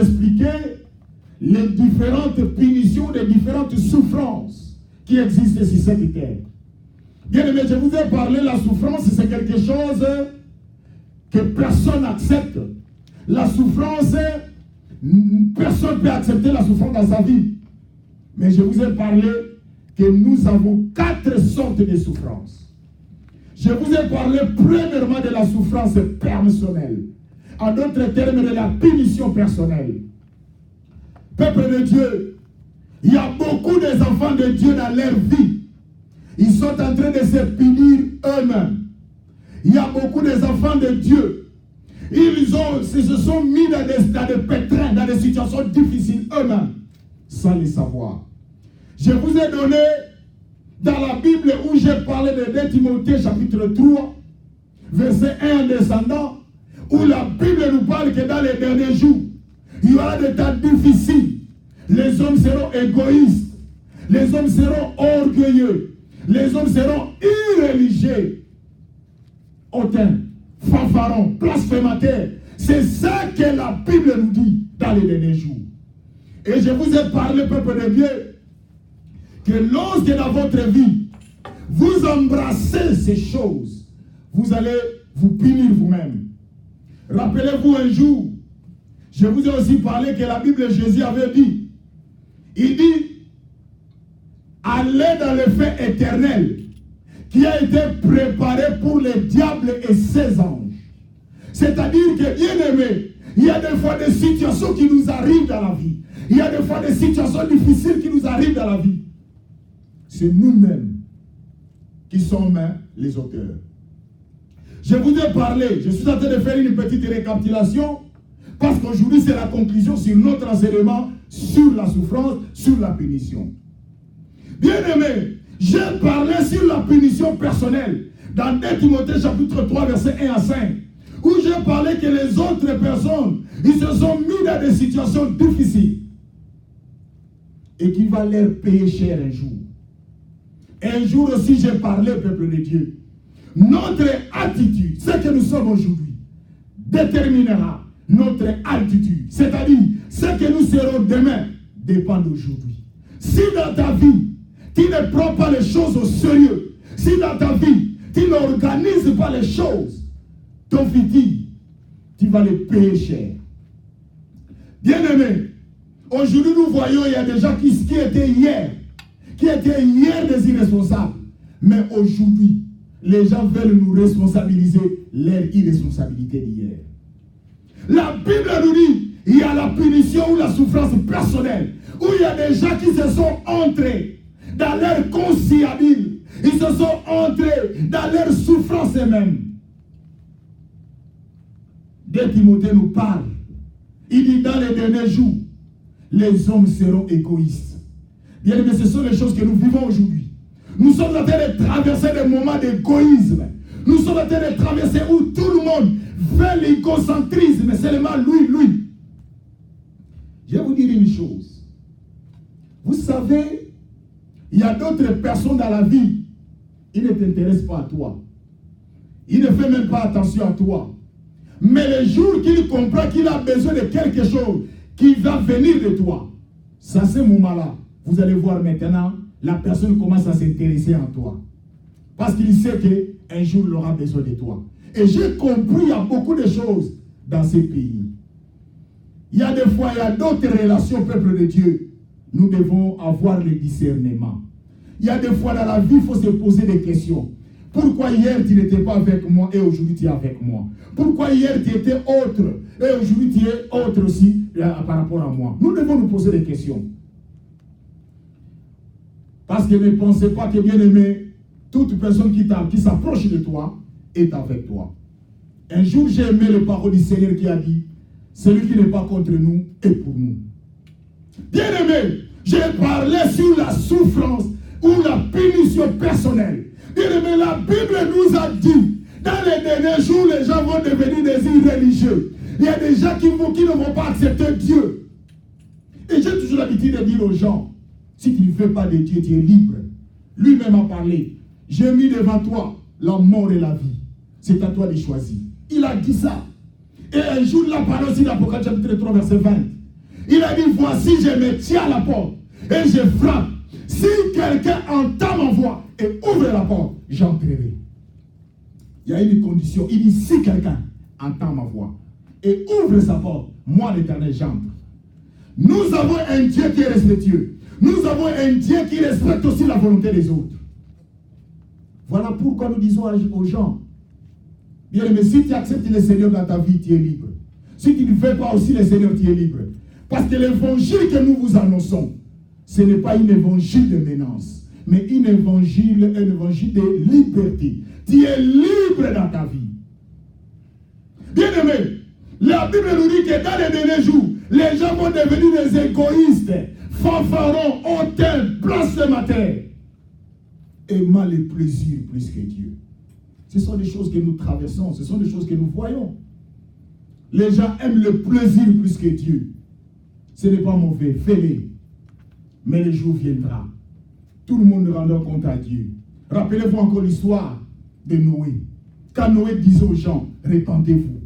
expliquer les différentes punitions, les différentes souffrances qui existent sur cette terre. Bien aimé, je vous ai parlé, la souffrance, c'est quelque chose que personne n'accepte. La souffrance, personne ne peut accepter la souffrance dans sa vie. Mais je vous ai parlé que nous avons 4 sortes de souffrances. Je vous ai parlé premièrement de la souffrance personnelle. En d'autres termes, de la punition personnelle. Peuple de Dieu, il y a beaucoup des enfants de Dieu dans leur vie. Ils sont en train de se punir eux-mêmes. Il y a beaucoup des enfants de Dieu. Ils se sont mis dans des pétrins, dans des situations difficiles eux-mêmes, sans le savoir. Je vous ai donné dans la Bible où j'ai parlé de 2 Timothée chapitre 3, verset 1 en descendant, où la Bible nous parle que dans les derniers jours, il y aura des temps difficiles. Les hommes seront égoïstes. Les hommes seront orgueilleux. Les hommes seront irréligieux. Hautains, fanfarons, blasphémateurs. C'est ça que la Bible nous dit dans les derniers jours. Et je vous ai parlé, peuple de Dieu, que lorsque dans votre vie, vous embrassez ces choses, vous allez vous punir vous-même. Rappelez-vous un jour, je vous ai aussi parlé que la Bible, Jésus avait dit, il dit, allez dans le feu éternel qui a été préparé pour le diable et ses anges. C'est-à-dire que, bien aimé, il y a des fois des situations qui nous arrivent dans la vie. Il y a des fois des situations difficiles qui nous arrivent dans la vie. C'est nous-mêmes qui sommes les auteurs. Je vous ai parlé, je suis en train de faire une petite récapitulation parce qu'aujourd'hui c'est la conclusion sur notre enseignement sur la souffrance, sur la punition. Bien aimé, j'ai parlé sur la punition personnelle dans 2 Timothée chapitre 3 verset 1 à 5 où j'ai parlé que les autres personnes ils se sont mis dans des situations difficiles et qui va leur payer cher un jour. Un jour aussi j'ai parlé, peuple de Dieu. Notre attitude, ce que nous sommes aujourd'hui, déterminera notre altitude. C'est-à-dire, ce que nous serons demain dépend d'aujourd'hui. Si dans ta vie, tu ne prends pas les choses au sérieux, si dans ta vie, tu n'organises pas les choses, ton futur, tu vas les payer cher. Bien-aimés, aujourd'hui nous voyons, il y a des gens qui étaient hier des irresponsables. Mais aujourd'hui, les gens veulent nous responsabiliser leur irresponsabilité d'hier. La Bible nous dit, il y a la punition ou la souffrance personnelle, où il y a des gens qui se sont entrés dans leur conciliabile. Ils se sont entrés dans leur souffrance eux-mêmes. 2 Timothée nous parle. Il dit dans les derniers jours, les hommes seront égoïstes. Bien aimé, ce sont les choses que nous vivons aujourd'hui. Nous sommes en train de traverser des moments d'égoïsme. Nous sommes en train de traverser où tout le monde veut l'égocentrisme, seulement lui. Je vais vous dire une chose. Vous savez, il y a d'autres personnes dans la vie, ils ne t'intéressent pas à toi. Ils ne font même pas attention à toi. Mais le jour qu'il comprend qu'il a besoin de quelque chose qui va venir de toi, c'est à ce moment-là, vous allez voir maintenant, la personne commence à s'intéresser en toi. Parce qu'il sait qu'un jour, il aura besoin de toi. Et j'ai compris, il y a beaucoup de choses dans ces pays. Il y a des fois, il y a d'autres relations, peuple de Dieu. Nous devons avoir le discernement. Il y a des fois dans la vie, il faut se poser des questions. Pourquoi hier, tu n'étais pas avec moi et aujourd'hui, tu es avec moi? Pourquoi hier, tu étais autre et aujourd'hui, tu es autre aussi par rapport à moi? Nous devons nous poser des questions. Parce que ne pensez pas que, bien aimé, toute personne qui s'approche de toi est avec toi. Un jour, j'ai aimé le parole du Seigneur qui a dit, celui qui n'est pas contre nous est pour nous. Bien aimé, j'ai parlé sur la souffrance ou la punition personnelle. Bien aimé, la Bible nous a dit, dans les derniers jours, les gens vont devenir des irréligieux. Il y a des gens qui ne vont pas accepter Dieu. Et j'ai toujours l'habitude de dire aux gens, si tu ne fais pas de Dieu, tu es libre. Lui-même a parlé. J'ai mis devant toi la mort et la vie. C'est à toi de choisir. Il a dit ça. Et un jour, la parole aussi d'Apocalypse chapitre 3, verset 20. Il a dit, voici, je me tiens à la porte et je frappe. Si quelqu'un entend ma voix et ouvre la porte, j'entrerai. Il y a une condition. Il dit, si quelqu'un entend ma voix et ouvre sa porte, moi l'Éternel, j'entre. Nous avons un Dieu qui est respectueux. Nous avons un Dieu qui respecte aussi la volonté des autres. Voilà pourquoi nous disons aux gens, bien aimé, si tu acceptes le Seigneur dans ta vie, tu es libre. Si tu ne fais pas aussi le Seigneur, tu es libre. Parce que l'évangile que nous vous annonçons, ce n'est pas un évangile de menace, mais un évangile de liberté. Tu es libre dans ta vie. Bien aimé, la Bible nous dit que dans les derniers jours, les gens vont devenir des égoïstes, fanfarons, hautains, blasphémateurs, aimant les plaisirs plus que Dieu. Ce sont des choses que nous traversons, ce sont des choses que nous voyons. Les gens aiment le plaisir plus que Dieu. Ce n'est pas mauvais, fais-le. Mais le jour viendra. Tout le monde rendra compte à Dieu. Rappelez-vous encore l'histoire de Noé. Quand Noé disait aux gens, répandez-vous.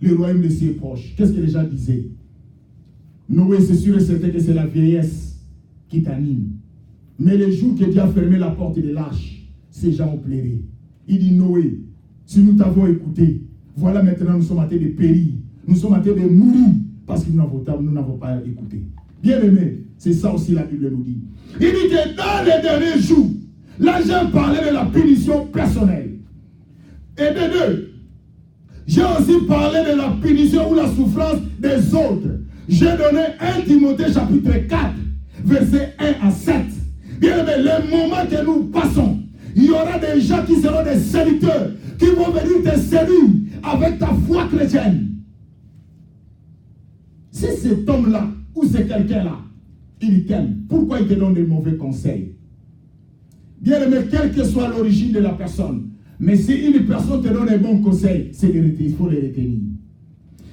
Le royaume de ses proches. Qu'est-ce que les gens disaient? Noé, c'est sûr et certain que c'est la vieillesse qui t'anime. Mais le jour que Dieu a fermé la porte des lâches, ces gens ont pleuré. Il dit, Noé, si nous t'avons écouté, voilà maintenant nous sommes en train de périr. Nous sommes en train de mourir parce que nous n'avons pas écouté. Bien aimé, c'est ça aussi la Bible nous dit. Il dit que dans les derniers jours, là j'ai parlé de la punition personnelle. Et de deux, j'ai aussi parlé de la punition ou la souffrance des autres. J'ai donné 1 Timothée chapitre 4, versets 1 à 7. Bien aimé, le moment que nous passons, il y aura des gens qui seront des séducteurs, qui vont venir te séduire avec ta foi chrétienne. Si cet homme-là, ou c'est quelqu'un-là, il t'aime, pourquoi il te donne des mauvais conseils? Bien aimé, quelle que soit l'origine de la personne, mais si une personne te donne un bon conseil, il faut les retenir.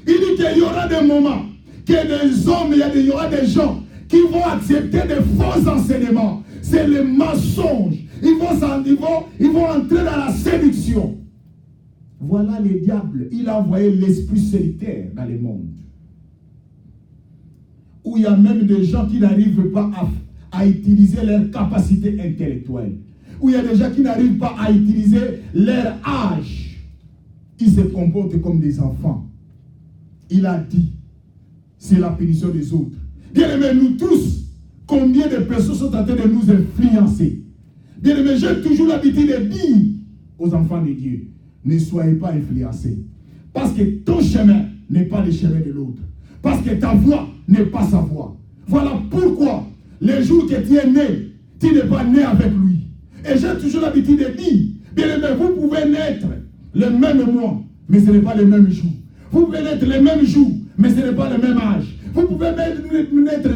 Il dit qu'il y aura des moments, que des hommes, il y aura des gens qui vont accepter des faux enseignements. C'est le mensonge. Ils vont entrer dans la séduction. Voilà le diable. Il a envoyé l'esprit solitaire dans le monde. Où il y a même des gens qui n'arrivent pas à utiliser leur capacité intellectuelle. Où il y a des gens qui n'arrivent pas à utiliser leur âge. Ils se comportent comme des enfants. Il a dit, c'est la punition des autres. Bien aimé, nous tous, combien de personnes sont en train de nous influencer? Bien aimé, j'ai toujours l'habitude de dire aux enfants de Dieu, ne soyez pas influencés. Parce que ton chemin n'est pas le chemin de l'autre. Parce que ta voix n'est pas sa voix. Voilà pourquoi, le jour que tu es né, tu n'es pas né avec lui. Et j'ai toujours l'habitude de dire, bien aimé, vous pouvez naître le même mois, mais ce n'est pas le même jour. Vous pouvez naître le même jour, mais ce n'est pas le même âge. Vous pouvez naître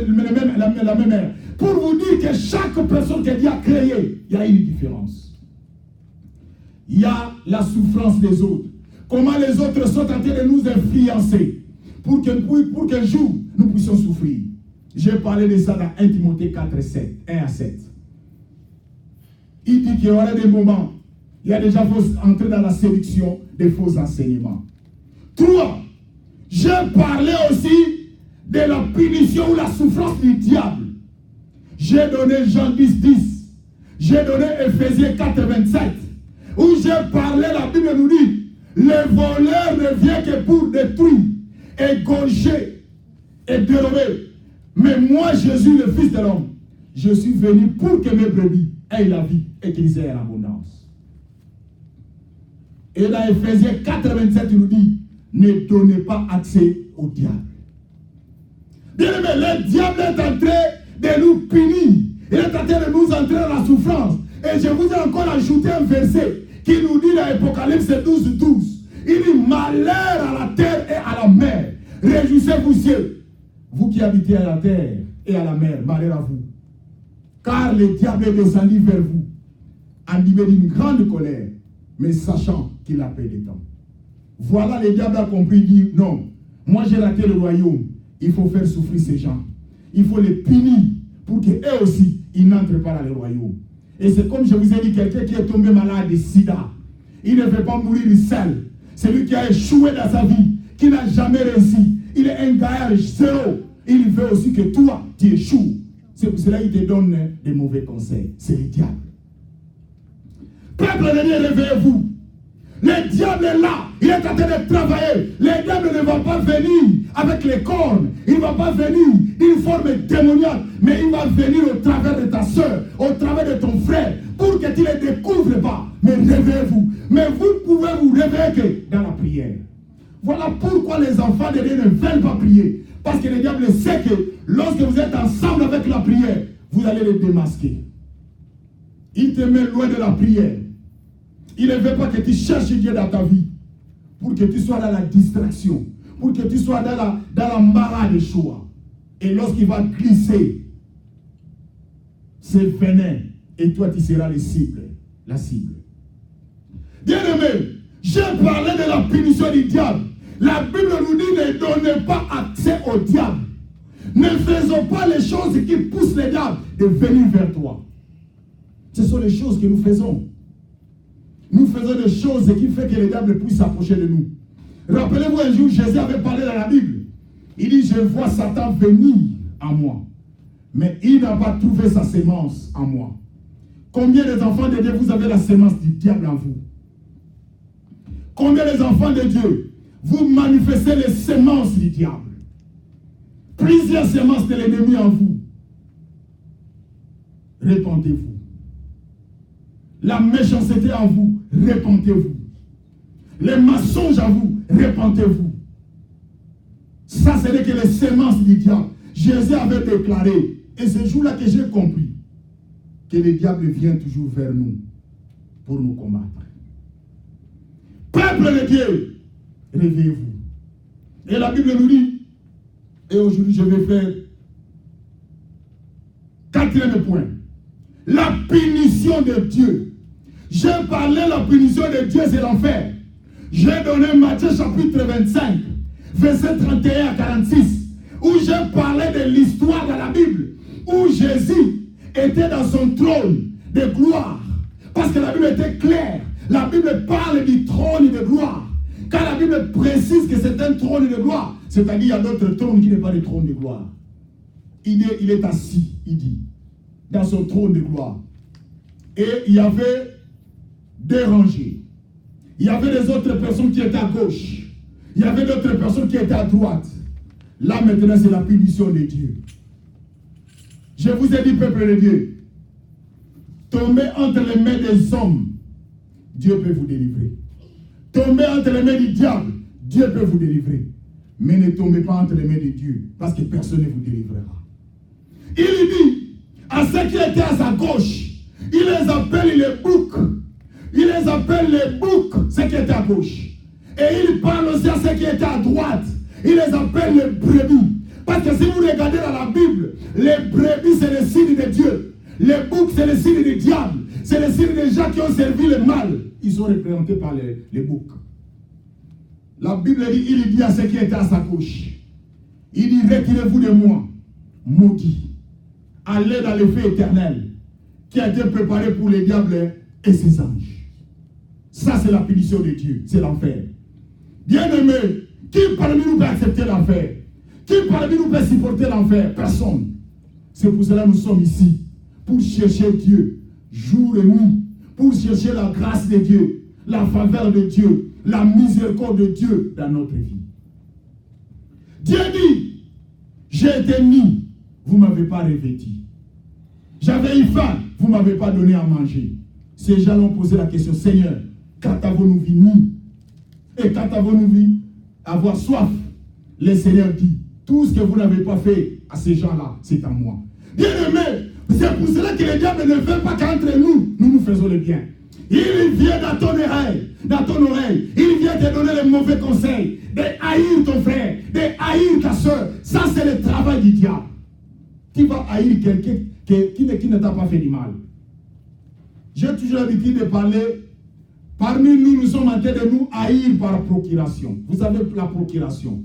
la même ère. Pour vous dire que chaque personne que Dieu a créée, il y a une différence. Il y a la souffrance des autres. Comment les autres sont en train de nous influencer pour qu'un jour nous puissions souffrir. J'ai parlé de ça dans 1 Timothée 4, 7, 1 à 7. Il dit qu'il y aura des moments, il y a déjà entrer dans la séduction des faux enseignements. 3. J'ai parlé aussi de la punition ou la souffrance du diable. J'ai donné Jean 10, 10. J'ai donné Ephésiens 4, 27. Où j'ai parlé, la Bible nous dit, le voleur ne vient que pour détruire, égorger et dérober. Mais moi, Jésus, le Fils de l'homme, je suis venu pour que mes brebis aient la vie et qu'ils aient l'abondance. Et dans Ephésiens 4, 27, il nous dit, ne donnez pas accès au diable. Bien aimé, le diable est en train de nous punir. Il est en train de nous entrer dans la souffrance. Et je vous ai encore ajouté un verset qui nous dit dans Apocalypse 12, 12. Il dit, malheur à la terre et à la mer. Réjouissez-vous, cieux. Vous qui habitez à la terre et à la mer, malheur à vous. Car le diable est descendu vers vous, animé d'une grande colère, mais sachant qu'il a payé le temps. Voilà, le diable a compris, il dit, non, moi j'ai raté le royaume. Il faut faire souffrir ces gens. Il faut les punir pour qu'eux aussi, ils n'entrent pas dans le royaume. Et c'est comme je vous ai dit, quelqu'un qui est tombé malade de sida. Il ne veut pas mourir seul. Celui qui a échoué dans sa vie, qui n'a jamais réussi. Il est un gage zéro. il veut aussi que toi, tu échoues. C'est pour cela qu'il te donne des mauvais conseils. C'est le diable. Peuple de Dieu, réveillez-vous. Le diable est là. Il est en train de travailler. Le diable ne va pas venir avec les cornes. Il ne va pas venir d'une forme démoniaque. Mais il va venir au travers de ta soeur, au travers de ton frère, pour que tu ne les découvres pas. Mais réveillez-vous. Mais vous pouvez vous réveiller que dans la prière. Voilà pourquoi les enfants de Dieu ne veulent pas prier. Parce que le diable sait que lorsque vous êtes ensemble avec la prière, vous allez les démasquer. Il te met loin de la prière. Il ne veut pas que tu cherches Dieu dans ta vie. Pour que tu sois dans la distraction. Pour que tu sois dans l'embarras des choix. Et lorsqu'il va glisser, c'est venin. Et toi, tu seras la cible. Bien-aimé, j'ai parlé de la punition du diable. La Bible nous dit ne donnez pas accès au diable. Ne faisons pas les choses qui poussent le diable de venir vers toi. Ce sont les choses que nous faisons. Nous faisons des choses qui font que le diable puisse s'approcher de nous. Rappelez-vous un jour, Jésus avait parlé dans la Bible. Il dit, je vois Satan venir à moi. Mais il n'a pas trouvé sa sémence en moi. Combien des enfants de Dieu vous avez la sémence du diable en vous? Combien des enfants de Dieu vous manifestez les sémences du diable? Plusieurs sémences de l'ennemi en vous. Répentez-vous. La méchanceté en vous, répentez-vous. Les mensonges en vous, répentez-vous. Ça, ce n'est que les sémences du diable. Jésus avait déclaré, et ce jour-là que j'ai compris, que le diable vient toujours vers nous pour nous combattre. Peuple de Dieu, réveillez-vous. Et la Bible nous dit, et aujourd'hui je vais faire 4e point, la punition de Dieu. J'ai parlé de la punition de Dieu, c'est l'enfer. J'ai donné Matthieu chapitre 25, verset 31 à 46, où j'ai parlé de l'histoire dans la Bible, où Jésus était dans son trône de gloire. Parce que la Bible était claire. La Bible parle du trône de gloire. Quand la Bible précise que c'est un trône de gloire, c'est-à-dire qu'il y a d'autres trônes qui n'est pas le trône de gloire. Il est assis, il dit, dans son trône de gloire. Et il y avait des rangées. Il y avait des autres personnes qui étaient à gauche. Il y avait d'autres personnes qui étaient à droite. Là maintenant c'est la punition de Dieu. Je vous ai dit, peuple de Dieu, tombez entre les mains des hommes, Dieu peut vous délivrer. Tombez entre les mains du diable, Dieu peut vous délivrer. Mais ne tombez pas entre les mains de Dieu, parce que personne ne vous délivrera. Il dit à ceux qui étaient à sa gauche, il les appelle les boucs. Il les appelle les boucs, ceux qui étaient à gauche. Et il parle aussi à ceux qui étaient à droite. Il les appelle les brebis. Parce que si vous regardez dans la Bible, les brebis c'est le signe de Dieu. Les boucs c'est le signe du diable. C'est le signe des gens qui ont servi le mal. Ils sont représentés par les boucs. La Bible dit, il dit à ceux qui étaient à sa gauche, il dit, retirez-vous de moi, maudits. Allez dans le feu éternel qui a été préparé pour les diables et ses anges. Ça c'est la punition de Dieu, c'est l'enfer. Bien-aimés, qui parmi nous peut accepter l'enfer? Qui parmi nous peut supporter l'enfer? Personne. C'est pour cela que nous sommes ici, pour chercher Dieu, jour et nuit, pour chercher la grâce de Dieu, la faveur de Dieu, la miséricorde de Dieu dans notre vie. Dieu dit, j'ai été nu, vous ne m'avez pas revêtu. J'avais eu faim, vous ne m'avez pas donné à manger. Ces gens ont posé la question, Seigneur, quand avons-nous vu nu? Et quand avons-nous vu avoir soif? Le Seigneur dit, tout ce que vous n'avez pas fait à ces gens-là, c'est à moi. Bien-aimé, c'est pour cela que le diable ne veut pas qu'entre nous, nous faisons le bien. Il vient dans ton oreille, il vient te donner les mauvais conseils, de haïr ton frère, de haïr ta soeur. Ça, c'est le travail du diable. Tu vas haïr quelqu'un qui ne t'a pas fait du mal. J'ai toujours l'habitude de parler, parmi nous, nous sommes en train de nous haïr par procuration. Vous savez la procuration.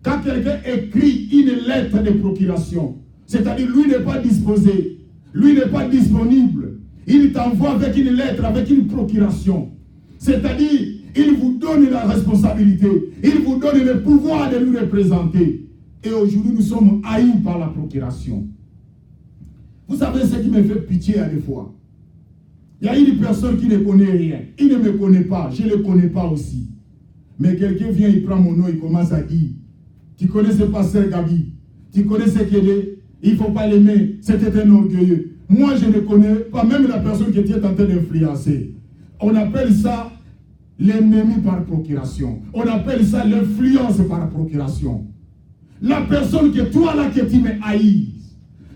Quand quelqu'un écrit une lettre de procuration, c'est-à-dire lui n'est pas disposé, lui n'est pas disponible, il t'envoie avec une lettre, avec une procuration. C'est-à-dire, il vous donne la responsabilité, il vous donne le pouvoir de lui représenter. Et aujourd'hui, nous sommes haïs par la procuration. Vous savez ce qui me fait pitié à des fois. Il y a une personne qui ne connaît rien. Il ne me connaît pas. Je ne le connais pas aussi. Mais quelqu'un vient, il prend mon nom, il commence à dire, tu connais ce pasteur Gabi, tu connais ce qu'il est, il ne faut pas l'aimer, c'était un orgueilleux. Moi, je ne connais pas même la personne qui était en train d'influencer. On appelle ça l'ennemi par procuration. On appelle ça l'influence par procuration. La personne que toi là, que tu me haïs.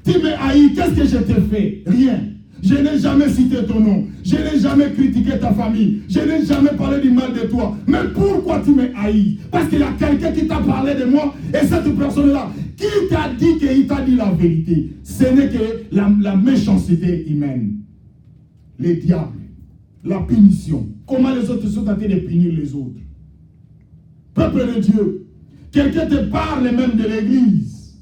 Tu me haïs, qu'est-ce que je t'ai fait? Rien. Je n'ai jamais cité ton nom. Je n'ai jamais critiqué ta famille. Je n'ai jamais parlé du mal de toi. Mais pourquoi tu me haïs? Parce qu'il y a quelqu'un qui t'a parlé de moi. Et cette personne-là, qui t'a dit qu'il t'a dit la vérité? Ce n'est que la méchanceté humaine. Les diables. La punition. Comment les autres sont en train de punir les autres? Peuple de Dieu. Quelqu'un te parle même de l'église.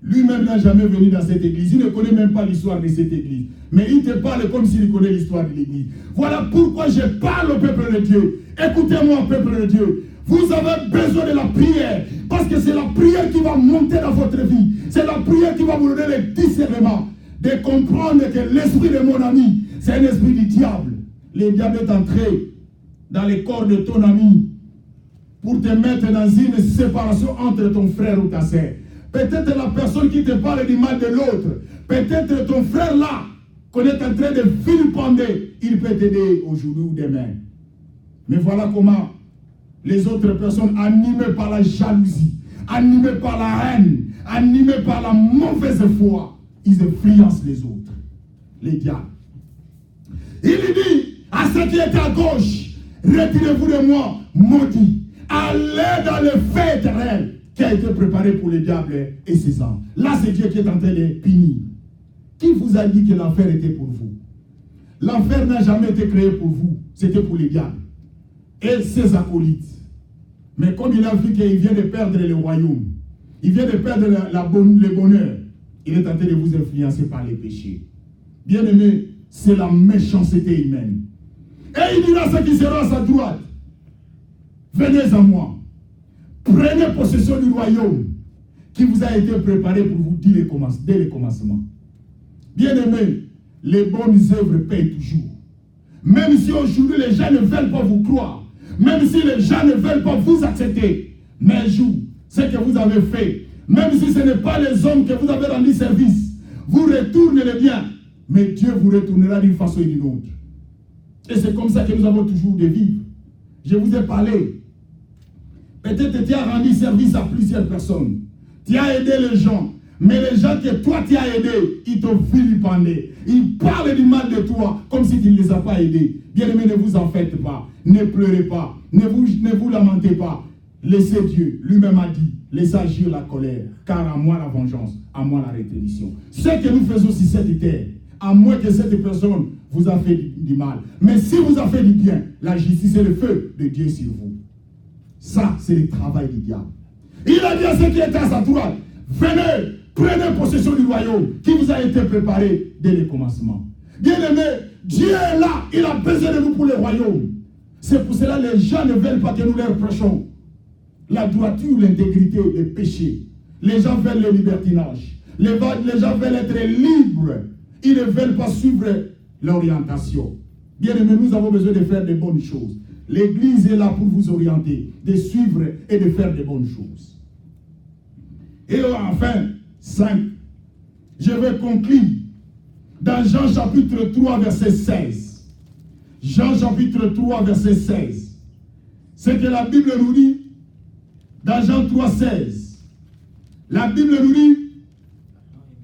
Lui-même n'a jamais venu dans cette église. Il ne connaît même pas l'histoire de cette église. Mais il te parle comme s'il connaît l'histoire de l'église. Voilà pourquoi je parle au peuple de Dieu. Écoutez-moi, peuple de Dieu. Vous avez besoin de la prière. Parce que c'est la prière qui va monter dans votre vie. C'est la prière qui va vous donner le discernement. De comprendre que l'esprit de mon ami, c'est un esprit du diable. Le diable est entré dans le corps de ton ami pour te mettre dans une séparation entre ton frère ou ta sœur. Peut-être la personne qui te parle du mal de l'autre. Peut-être ton frère là, qu'on est en train de vilipender, il peut t'aider aujourd'hui ou demain. Mais voilà comment les autres personnes animées par la jalousie, animées par la haine, animées par la mauvaise foi, ils influencent les autres. Les diables. Il dit à ceux qui étaient à gauche, retirez-vous de moi, maudits. Allez dans le feu éternel qui a été préparé pour le diable et ses anges. Là, c'est Dieu qui est en train de punir. Qui vous a dit que l'enfer était pour vous? L'enfer n'a jamais été créé pour vous. C'était pour les diables et ses acolytes. Mais comme il a vu qu'il vient de perdre le royaume, il vient de perdre le bonheur, il est en train de vous influencer par les péchés. Bien aimé, c'est la méchanceté humaine. Et il dira à ceux qui seront à sa droite, venez à moi. Prenez possession du royaume qui vous a été préparé pour vous dès le commencement. Bien aimé, les bonnes œuvres payent toujours. Même si aujourd'hui les gens ne veulent pas vous croire, même si les gens ne veulent pas vous accepter, mais un jour, ce que vous avez fait, même si ce n'est pas les hommes que vous avez rendu service, vous retournez le bien, mais Dieu vous retournera d'une façon ou d'une autre. Et c'est comme ça que nous avons toujours de vivre. Je vous ai parlé. Peut-être que tu as rendu service à plusieurs personnes. Tu as aidé les gens. Mais les gens que toi tu as aidés, ils t'ont vilipendé. Ils parlent du mal de toi comme si tu ne les as pas aidés. Bien aimé, ne vous en faites pas. Ne pleurez pas. Ne vous lamentez pas. Laissez Dieu. Lui-même a dit, laissez agir la colère. Car à moi la vengeance, à moi la rétribution. Ce que nous faisons sur cette terre, à moins que cette personne vous a fait du mal. Mais si vous a fait du bien, la justice et le feu de Dieu sur vous. Ça, c'est le travail du diable. Il a dit à ceux qui étaient à sa droite, venez, prenez possession du royaume qui vous a été préparé dès le commencement. Bien aimé, Dieu est là, il a besoin de nous pour le royaume. C'est pour cela que les gens ne veulent pas que nous leur prêchons la droiture, l'intégrité, le péché. Les gens veulent le libertinage. Les gens veulent être libres. Ils ne veulent pas suivre l'orientation. Bien aimé, nous avons besoin de faire de bonnes choses. L'église est là pour vous orienter, de suivre et de faire de bonnes choses. Et enfin, 5. Je vais conclure dans Jean chapitre 3, verset 16. Jean chapitre 3, verset 16. C'est que la Bible nous dit, dans Jean 3, 16, la Bible nous dit,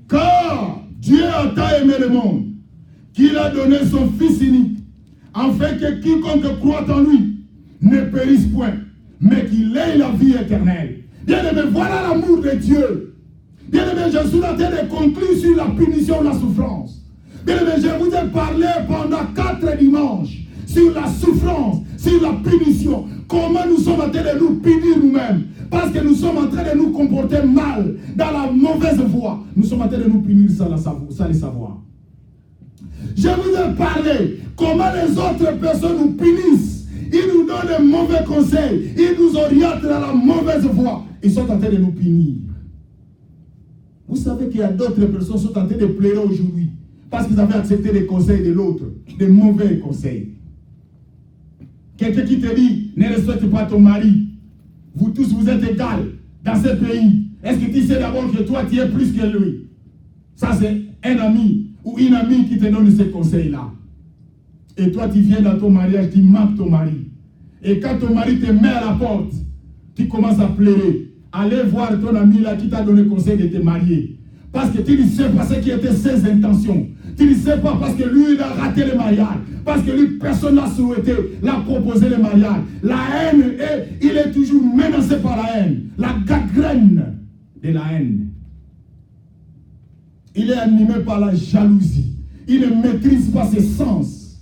car Dieu a tant aimé le monde, qu'il a donné son Fils unique, afin que quiconque croit en lui ne périsse point, mais qu'il ait la vie éternelle. Bien aimé, voilà l'amour de Dieu. Bien aimé, je suis en train de conclure sur la punition, la souffrance. Bien aimé, je vous ai parlé pendant 4 dimanches sur la souffrance, sur la punition. Comment nous sommes en train de nous punir nous-mêmes. Parce que nous sommes en train de nous comporter mal, dans la mauvaise voie. Nous sommes en train de nous punir sans le savoir. Je vous ai parlé comment les autres personnes nous punissent. Ils nous donnent de mauvais conseils. Ils nous orientent dans la mauvaise voie. ils sont en train de nous punir. Vous savez qu'il y a d'autres personnes qui sont en train de pleurer aujourd'hui parce qu'ils avaient accepté les conseils de l'autre, des mauvais conseils. Quelqu'un qui te dit, ne respecte pas ton mari. Vous tous, vous êtes égaux dans ce pays. Est-ce que tu sais d'abord que toi, tu es plus que lui? Ça, c'est un ami ou une amie qui te donne ces conseils-là. Et toi, tu viens dans ton mariage, tu manques ton mari. Et quand ton mari te met à la porte, tu commences à pleurer. Allez voir ton ami là qui t'a donné conseil de te marier. Parce que tu ne sais pas ce qui étaient ses intentions. Tu ne sais pas parce que lui, il a raté le mariage. Parce que lui, personne n'a souhaité, l'a proposé le mariage. La haine, il est toujours menacé par la haine. La gangrène de la haine. Il est animé par la jalousie. Il ne maîtrise pas ses sens.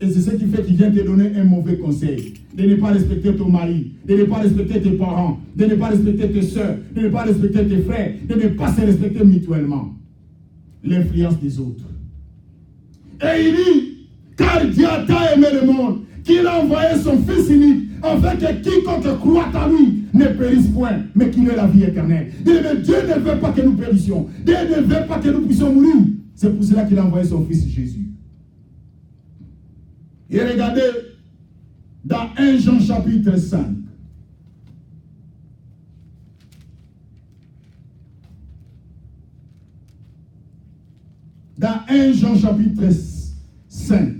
Et c'est ce qui fait qu'il vient te donner un mauvais conseil. De ne pas respecter ton mari, de ne pas respecter tes parents, de ne pas respecter tes soeurs, de ne pas respecter tes frères, de ne pas se respecter mutuellement. L'influence des autres. Et il dit, car Dieu a tant aimé le monde, qu'il a envoyé son Fils unique, afin que quiconque croit en lui ne périsse point, mais qu'il ait la vie éternelle. Dieu ne veut pas que nous périssions. Dieu ne veut pas que nous puissions mourir. C'est pour cela qu'il a envoyé son Fils Jésus. Et regardez, dans 1 Jean chapitre 5. Dans 1 Jean chapitre 5.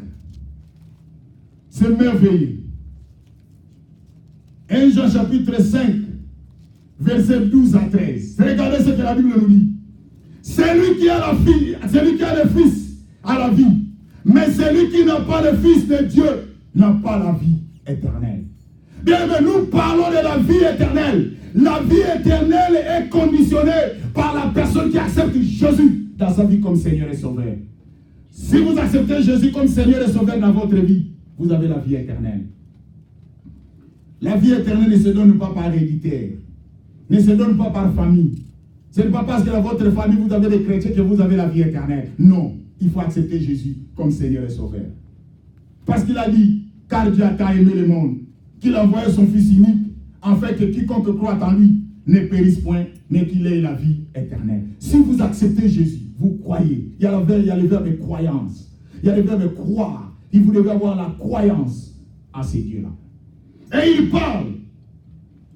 C'est merveilleux. 1 Jean chapitre 5, verset 12 à 13. Regardez ce que la Bible nous dit. Celui qui a la fille, celui qui a le Fils a la vie. Mais celui qui n'a pas le Fils de Dieu n'a pas la vie éternelle. Bien, mais nous parlons de la vie éternelle. La vie éternelle est conditionnée par la personne qui accepte Jésus dans sa vie comme Seigneur et Sauveur. Si vous acceptez Jésus comme Seigneur et Sauveur dans votre vie, vous avez la vie éternelle. La vie éternelle ne se donne pas par héréditaire, ne se donne pas par famille. Ce n'est pas parce que dans votre famille vous avez des chrétiens que vous avez la vie éternelle. Non, il faut accepter Jésus comme Seigneur et Sauveur. Parce qu'il a dit, car Dieu a tant aimé le monde, qu'il a envoyé son Fils unique, afin que quiconque croit en lui ne périsse point, mais qu'il ait la vie éternelle. Si vous acceptez Jésus, vous croyez. Il y a le verbe croyance. Il y a le verbe croire. Et vous devez avoir la croyance à ces dieux-là. Et il parle.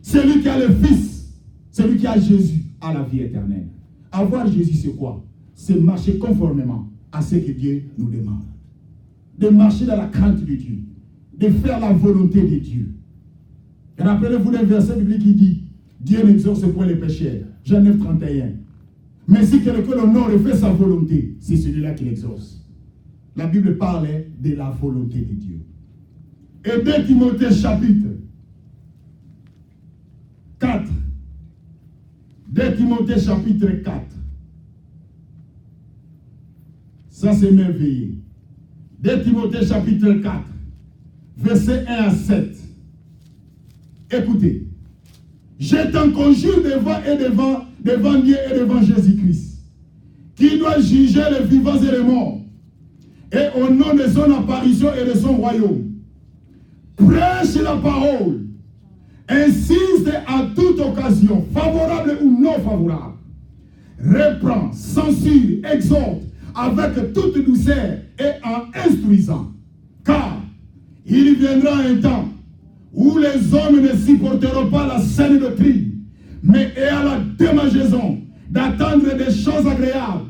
Celui qui a le Fils, celui qui a Jésus, a la vie éternelle. Avoir Jésus, c'est quoi? C'est marcher conformément à ce que Dieu nous demande. De marcher dans la crainte de Dieu. De faire la volonté de Dieu. Et rappelez-vous le verset biblique qui dit, Dieu n'exauce point les pécheurs. Jean 9, 31. Mais si quelqu'un l'honore et fait sa volonté, c'est celui-là qui l'exauce. La Bible parle de la volonté de Dieu. Et 2 Timothée chapitre 4. 2 Timothée chapitre 4. Ça c'est merveilleux. 2 Timothée chapitre 4. Verset 1 à 7. Écoutez. Je t'en conjure devant Dieu et devant Jésus-Christ, qui doit juger les vivants et les morts, et au nom de son apparition et de son royaume. Prêche la parole, insiste à toute occasion, favorable ou non favorable. Reprend, censure, exhorte avec toute douceur et en instruisant. Car il viendra un temps où les hommes ne supporteront pas la saine doctrine, mais ayant la démangeaison d'attendre des choses agréables,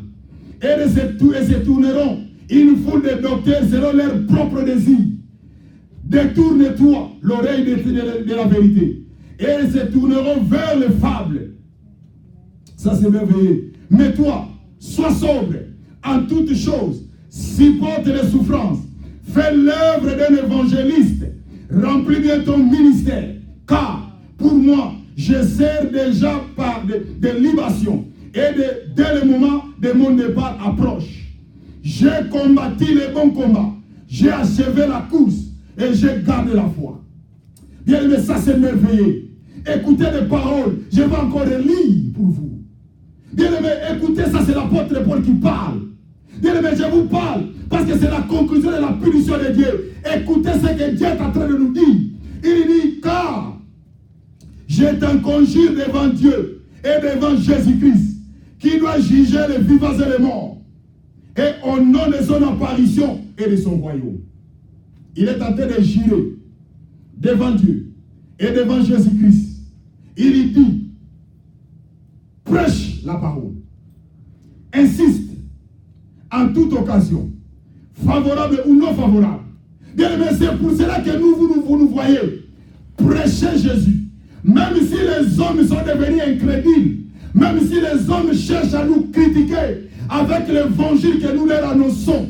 et se tourneront une foule de docteurs selon leur propre désir. Détourne-toi l'oreille de la vérité, et ils se tourneront vers les fables. Ça c'est merveilleux. Mais toi, sois sobre en toutes choses, supporte les souffrances, fais l'œuvre d'un évangéliste, remplis bien ton ministère, car pour moi, je sers déjà par des libations, et dès le moment de mon départ approche. J'ai combattu le bon combat, j'ai achevé la course, et j'ai gardé la foi. Bien aimé, ça c'est merveilleux. Écoutez les paroles, je vais encore les lire pour vous. Bien aimé, écoutez, ça c'est l'apôtre Paul qui parle. Bien aimé, je vous parle, parce que c'est la conclusion de la punition de Dieu. Écoutez ce que Dieu est en train de nous dire. Il dit, car je t'en conjure devant Dieu et devant Jésus-Christ, qui doit juger les vivants et les morts, et au nom de son apparition et de son royaume. Il est en train de jurer devant Dieu et devant Jésus-Christ. Il dit, prêche la parole, insiste en toute occasion, favorable ou non favorable. Bien aimé, c'est pour cela que vous nous voyez prêcher Jésus. Même si les hommes sont devenus incrédules, même si les hommes cherchent à nous critiquer avec l'évangile que nous leur annonçons,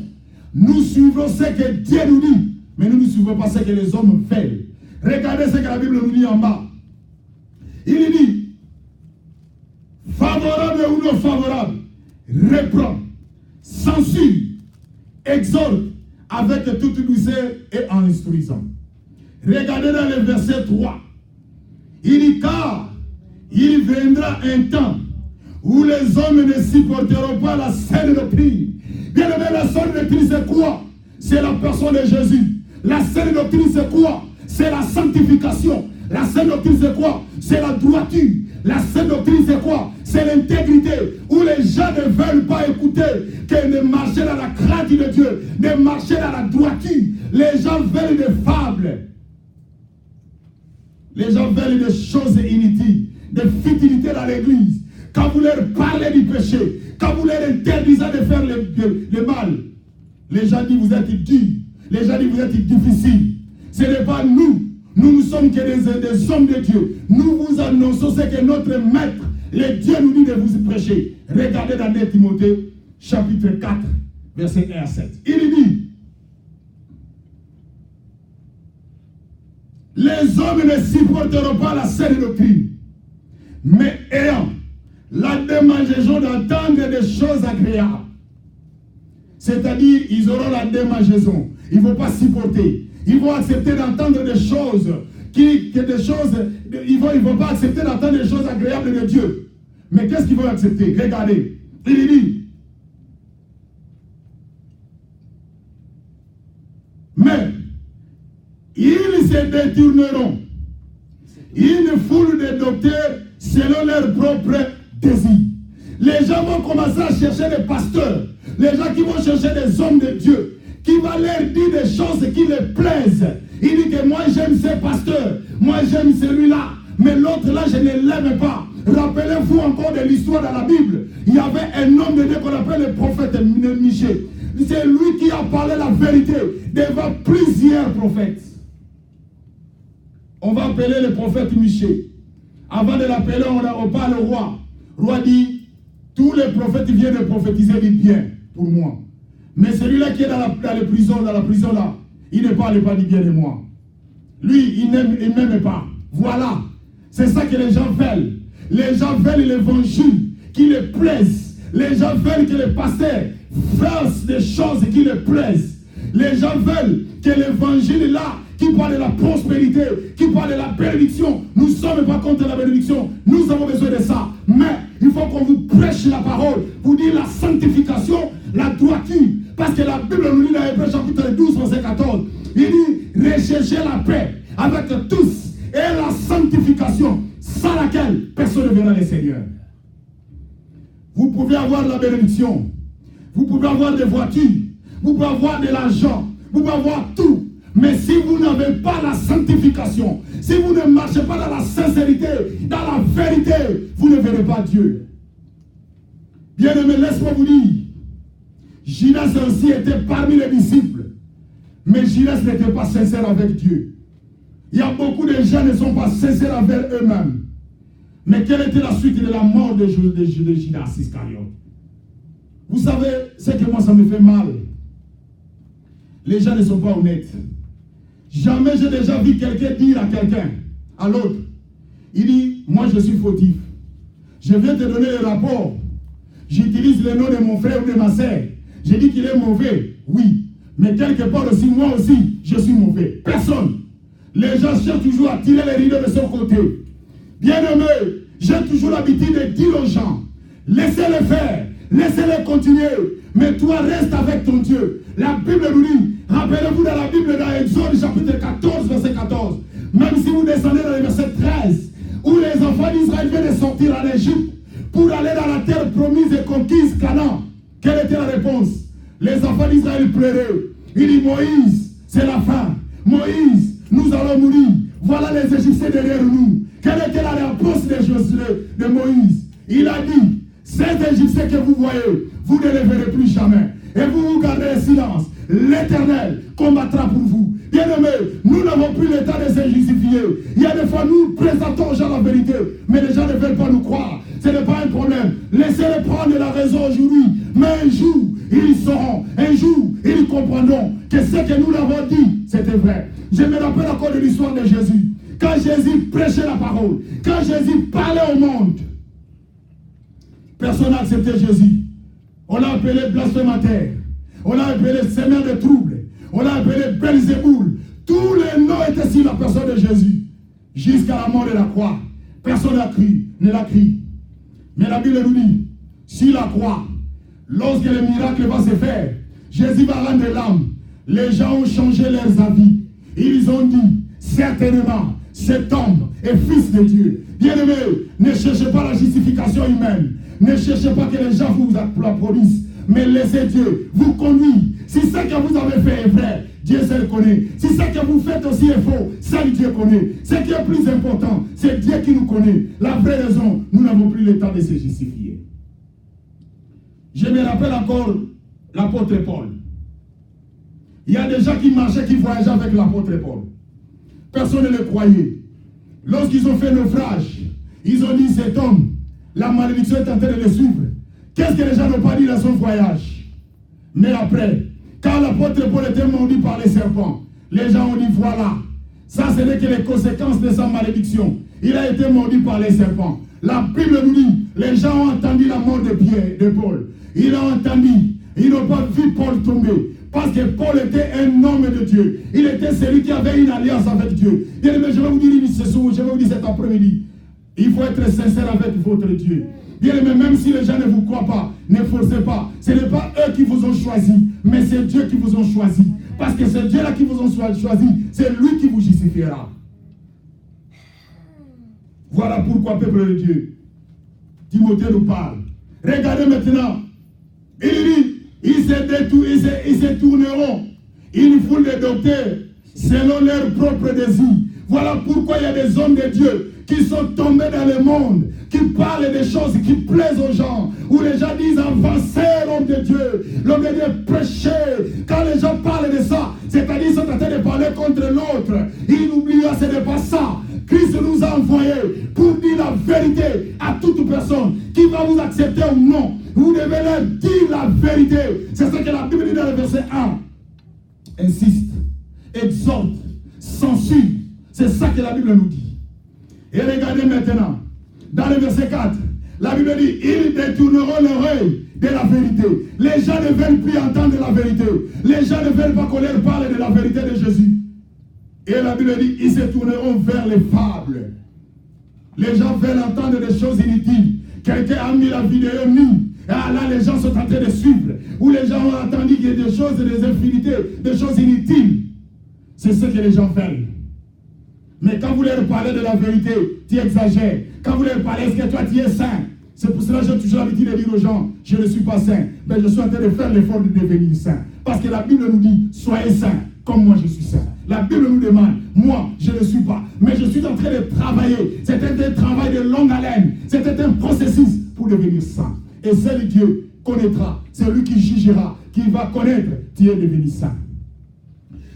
nous suivrons ce que Dieu nous dit, mais nous ne suivons pas ce que les hommes veulent. Regardez ce que la Bible nous dit en bas. Il dit, favorable ou non favorable, reprend, censure, exhorte avec toute douceur et en instruisant. Regardez dans le verset 3. Il dit, car il viendra un temps où les hommes ne supporteront pas la saine doctrine. Bien aimé, la saine doctrine c'est quoi? C'est la personne de Jésus. La saine doctrine c'est quoi? C'est la sanctification. La saine doctrine c'est quoi? C'est la droiture. La saine doctrine c'est quoi? C'est l'intégrité, où les gens ne veulent pas écouter, que de marcher dans la crainte de Dieu, de marcher dans la droiture. Les gens veulent des fables. Les gens veulent des choses inutiles, des futilités dans l'église. Quand vous leur parlez du péché, quand vous leur interdisez de faire le mal, les gens disent vous êtes durs, les gens disent vous êtes difficiles. Ce n'est pas nous. Nous sommes que des hommes de Dieu. Nous vous annonçons ce que notre maître, le Dieu, nous dit de vous prêcher. Regardez dans 2 Timothée, chapitre 4, verset 1 à 7. Il dit, les hommes ne supporteront pas la saine doctrine, mais ayant la démangeaison d'entendre des choses agréables. C'est-à-dire, ils auront la démangeaison. Ils ne vont pas supporter. Ils vont accepter d'entendre des choses ils ne vont pas accepter d'entendre des choses agréables de Dieu. Mais qu'est-ce qu'ils vont accepter? Regardez. Il dit, mais ils se détourneront une foule de docteurs selon leurs propres désirs. Les gens vont commencer à chercher des pasteurs, les gens qui vont chercher des hommes de Dieu, qui vont leur dire des choses qui les plaisent. Il dit que moi j'aime ce pasteur, moi j'aime celui-là, mais l'autre là je ne l'aime pas. Rappelez-vous encore de l'histoire dans la Bible. Il y avait un homme de Dieu qu'on appelle le prophète Michée. C'est lui qui a parlé la vérité devant plusieurs prophètes. On va appeler le prophète Michée. Avant de l'appeler, on parle au roi. Le roi dit, tous les prophètes viennent de prophétiser du bien pour moi. Mais celui-là qui est dans la prison là, il ne parle pas du bien de moi. Lui, il n'aime pas. Voilà. C'est ça que les gens veulent. Les gens veulent l'évangile qui les plaise. Les gens veulent que les pasteurs fassent des choses qui les plaisent. Les gens veulent que l'évangile là, qui parle de la prospérité, qui parle de la bénédiction. Nous ne sommes pas contre la bénédiction. Nous avons besoin de ça. Mais il faut qu'on vous prêche la parole. Vous dire la sanctification, la droiture. Parce que la Bible nous dit dans Hébreux chapitre 12, verset 14. Il dit, recherchez la paix avec tous et la sanctification, sans laquelle personne ne verra le Seigneur. Vous pouvez avoir la bénédiction. Vous pouvez avoir des voitures. Vous pouvez avoir de l'argent. Vous pouvez avoir tout. Mais si vous n'avez pas la sanctification, si vous ne marchez pas dans la sincérité, dans la vérité, vous ne verrez pas Dieu. Bien-aimé, laisse-moi vous dire, Judas aussi était parmi les disciples. Mais Judas n'était pas sincère avec Dieu. Il y a beaucoup de gens qui ne sont pas sincères avec eux-mêmes. Mais quelle était la suite de la mort de Judas Iscariote? Vous savez, ce que moi ça me fait mal. Les gens ne sont pas honnêtes. Jamais j'ai déjà vu quelqu'un dire à quelqu'un, à l'autre, il dit, moi je suis fautif. Je viens te donner le rapport. J'utilise le nom de mon frère ou de ma soeur. Je dis qu'il est mauvais, oui. Mais quelque part aussi, moi aussi, je suis mauvais. Personne. Les gens cherchent toujours à tirer les rideaux de son côté. Bien-aimé, j'ai toujours l'habitude de dire aux gens, laissez-les faire, laissez-les continuer. Mais toi, reste avec ton Dieu. La Bible nous dit, rappelez-vous dans la Bible, dans Exode chapitre 14, verset 14, même si vous descendez dans le verset 13, où où les enfants d'Israël viennent de sortir en Égypte pour aller dans la terre promise et conquise, Canaan. Quelle était la réponse? Les enfants d'Israël pleuraient. Il dit, Moïse, c'est la fin. Moïse, nous allons mourir. Voilà les Égyptiens derrière nous. Quelle était la réponse de Moïse? Il a dit, ces Égyptiens que vous voyez, vous ne les verrez plus jamais. Et vous gardez le silence. L'Éternel combattra pour vous. Bien-aimés, nous n'avons plus le temps de se justifier. Il y a des fois, nous présentons aux gens la vérité, mais les gens ne veulent pas nous croire. Ce n'est pas un problème. Laissez-les prendre la raison aujourd'hui. Mais un jour, ils sauront. Un jour, ils comprendront que ce que nous l'avons dit, c'était vrai. Je me rappelle encore de l'histoire de Jésus. Quand Jésus prêchait la parole, quand Jésus parlait au monde, personne n'a accepté Jésus. On l'a appelé blasphémateur. On l'a appelé semeur de troubles. On l'a appelé Belzéboul. Tous les noms étaient sur la personne de Jésus. Jusqu'à la mort de la croix. Personne ne l'a crié. Mais la Bible nous dit, sur la croix, lorsque le miracle va se faire, Jésus va rendre l'âme. Les gens ont changé leurs avis. Ils ont dit, certainement, cet homme est fils de Dieu. Bien-aimés, ne cherchez pas la justification humaine. Ne cherchez pas que les gens vous applaudissent. Mais laissez Dieu vous conduire. Si ce que vous avez fait est vrai, Dieu seul connaît. Si ce que vous faites aussi est faux, seul Dieu connaît. Ce qui est plus important, c'est Dieu qui nous connaît. La vraie raison, nous n'avons plus le temps de se justifier. Je me rappelle encore l'apôtre Paul. Il y a des gens qui marchaient, qui voyageaient avec l'apôtre Paul. Personne ne le croyait. Lorsqu'ils ont fait naufrage, ils ont dit, cet homme, la malédiction est en train de le suivre. Qu'est-ce que les gens n'ont pas dit dans son voyage? Mais après, quand l'apôtre Paul était mordu par les serpents, les gens ont dit, voilà, ça ce n'est que les conséquences de sa malédiction. Il a été mordu par les serpents. La Bible nous dit, les gens ont entendu la mort de Paul. Ils ont entendu, ils n'ont pas vu Paul tomber. Parce que Paul était un homme de Dieu. Il était celui qui avait une alliance avec Dieu. Bien aimé, je vais vous dire ce soir, je vais vous dire cet après-midi. Il faut être sincère avec votre Dieu. Bien aimé, même si les gens ne vous croient pas, ne forcez pas. Ce n'est pas eux qui vous ont choisi, mais c'est Dieu qui vous ont choisi. Parce que c'est Dieu là qui vous ont choisi, c'est lui qui vous justifiera. Voilà pourquoi, peuple de Dieu, Timothée nous parle. Regardez maintenant, il dit, ils se tourneront une foule de docteurs selon leurs propres désirs. Voilà pourquoi il y a des hommes de Dieu qui sont tombés dans le monde, qui parlent des choses qui plaisent aux gens, où les gens disent avancez l'homme de Dieu, l'homme de Dieu prêchez. Quand les gens parlent de ça, c'est-à-dire qu'ils sont en train de parler contre l'autre, ils oublient, ce n'est pas ça. Christ nous a envoyés pour dire la vérité à toute personne qui va vous accepter ou non. Vous devez leur dire la vérité. C'est ce que la Bible dit dans le verset 1. Insiste, exhorte, censure. C'est ça que la Bible nous dit. Et regardez maintenant, dans le verset 4, la Bible dit, ils détourneront l'oreille de la vérité. Les gens ne veulent plus entendre la vérité. Les gens ne veulent pas qu'on leur parle de la vérité de Jésus. Et la Bible dit, ils se tourneront vers les fables. Les gens veulent entendre des choses inutiles. Quelqu'un a mis la vidéo nue. Et là, les gens sont en train de suivre. Ou les gens ont entendu qu'il y a des choses, des infinités, des choses inutiles. C'est ce que les gens veulent. Mais quand vous leur parlez de la vérité, tu exagères. Quand vous leur parlez, est-ce que toi tu es saint? C'est pour cela que j'ai toujours l'habitude de dire aux gens, je ne suis pas saint. Mais je suis en train de faire l'effort de devenir saint. Parce que la Bible nous dit, soyez saints, comme moi je suis saint. La Bible nous demande, moi je ne suis pas. Mais je suis en train de travailler. C'était un travail de longue haleine. C'était un processus pour devenir saint. Et seul Dieu connaîtra. C'est lui qui jugera, qui va connaître, tu es devenu saint.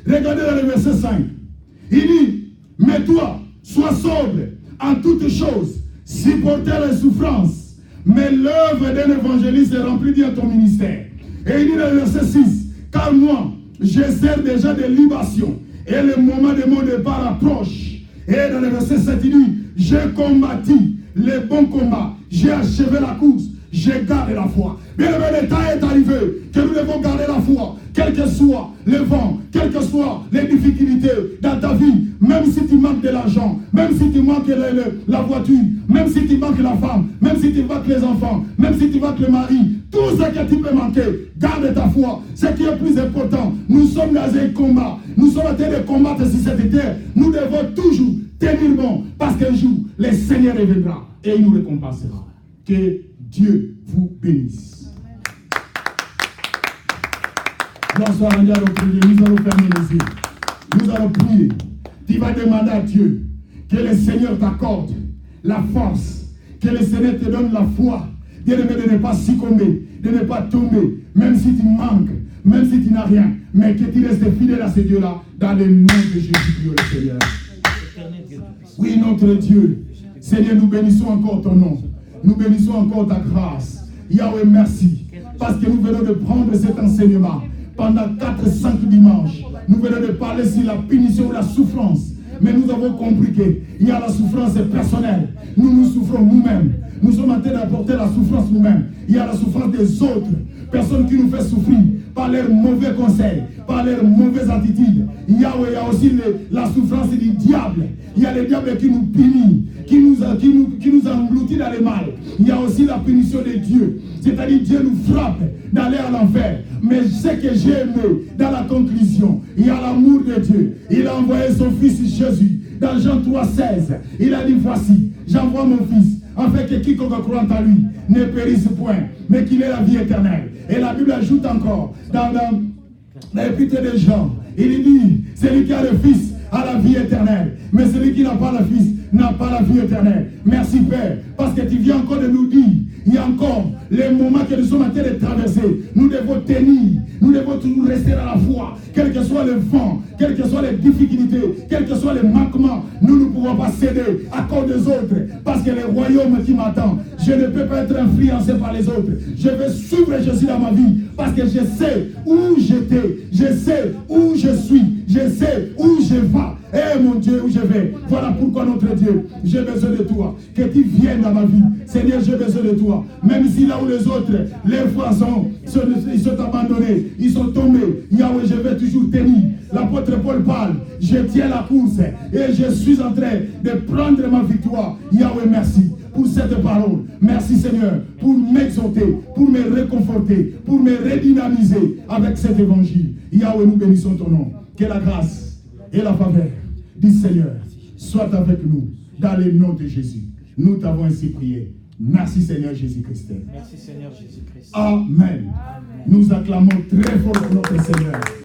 Regardez dans le verset 5. Il dit, mais toi, sois sobre en toutes choses, supporter les souffrances, mais l'œuvre d'un évangéliste est remplie dans ton ministère. Et il dit dans le verset 6, car moi, je sers déjà de libation, et le moment de mon départ approche. Et dans le verset 7, il dit, j'ai combattu le bon combat, j'ai achevé la course, je garde la foi. Bien aimé, le temps est arrivé que nous devons garder la foi, quel que soit le vent, quelles que soient les difficultés dans ta vie, même si tu manques de l'argent, même si tu manques la voiture, même si tu manques la femme, même si tu manques les enfants, même si tu manques le mari, tout ce que tu peux manquer, garde ta foi. Ce qui est plus important, nous sommes dans un combat, nous sommes en train de combattre sur cette terre, nous devons toujours tenir bon, parce qu'un jour, le Seigneur reviendra et il nous récompensera. Que Dieu vous bénisse. Bonsoir, nous allons prier, nous allons fermer les yeux. Nous allons prier. Tu vas demander à Dieu que le Seigneur t'accorde la force, que le Seigneur te donne la foi, bien-aimé, de ne pas succomber, de ne pas tomber, même si tu manques, même si tu n'as rien, mais que tu restes fidèle à ce Dieu-là, dans le nom de Jésus-Christ, le Seigneur. Oui, notre Dieu, Seigneur, nous bénissons encore ton nom. Nous bénissons encore ta grâce. Yahweh, merci. Parce que nous venons de prendre cet enseignement. Pendant 4-5 dimanches, nous venons de parler sur la punition ou la souffrance. Mais nous avons compris qu'il y a la souffrance personnelle. Nous souffrons nous-mêmes. Nous sommes en train d'apporter la souffrance nous-mêmes. Il y a la souffrance des autres. Personnes qui nous font souffrir par leurs mauvais conseils, par leurs mauvaises attitudes. Il y a aussi la souffrance du diable. Il y a le diable qui nous punit, qui nous engloutit dans le mal. Il y a aussi la punition de Dieu. C'est-à-dire Dieu nous frappe d'aller à l'enfer. Mais ce que j'ai aimé dans la conclusion, il y a l'amour de Dieu. Il a envoyé son fils Jésus. Dans Jean 3,16, il a dit, voici, j'envoie mon fils, afin que quiconque croit en lui ne périsse point, mais qu'il ait la vie éternelle. Et la Bible ajoute encore, dans l'épître de Jean, il dit, celui qui a le fils a la vie éternelle, mais celui qui n'a pas le fils n'a pas la vie éternelle. Merci Père, parce que tu viens encore de nous dire, il y a encore les moments que nous sommes en train de traverser. Nous devons tenir, nous devons toujours rester dans la foi, quel que soit le vent, quelles que soient les difficultés, quels que soient les manquements. Nous ne pouvons pas céder à cause des autres, parce que le royaume qui m'attend, je ne peux pas être influencé par les autres. Je vais suivre Jésus dans ma vie, parce que je sais où j'étais, je sais où je suis, je sais où je vais. Eh mon Dieu, où je vais. Voilà pourquoi notre Dieu, j'ai besoin de toi. Que tu viennes dans ma vie. Seigneur, j'ai besoin de toi. Même si là où les autres, les frères ils sont abandonnés, ils sont tombés. Yahweh, je vais toujours tenir. L'apôtre Paul parle. Je tiens la course et je suis en train de prendre ma victoire. Yahweh, merci pour cette parole. Merci Seigneur pour m'exhorter, pour me réconforter, pour me redynamiser avec cet évangile. Yahweh, nous bénissons ton nom. Que la grâce et la faveur du Seigneur soit avec nous dans le nom de Jésus. Nous t'avons ainsi prié. Merci Seigneur Jésus-Christ. Merci Seigneur Jésus-Christ. Amen. Nous acclamons très fort notre Seigneur.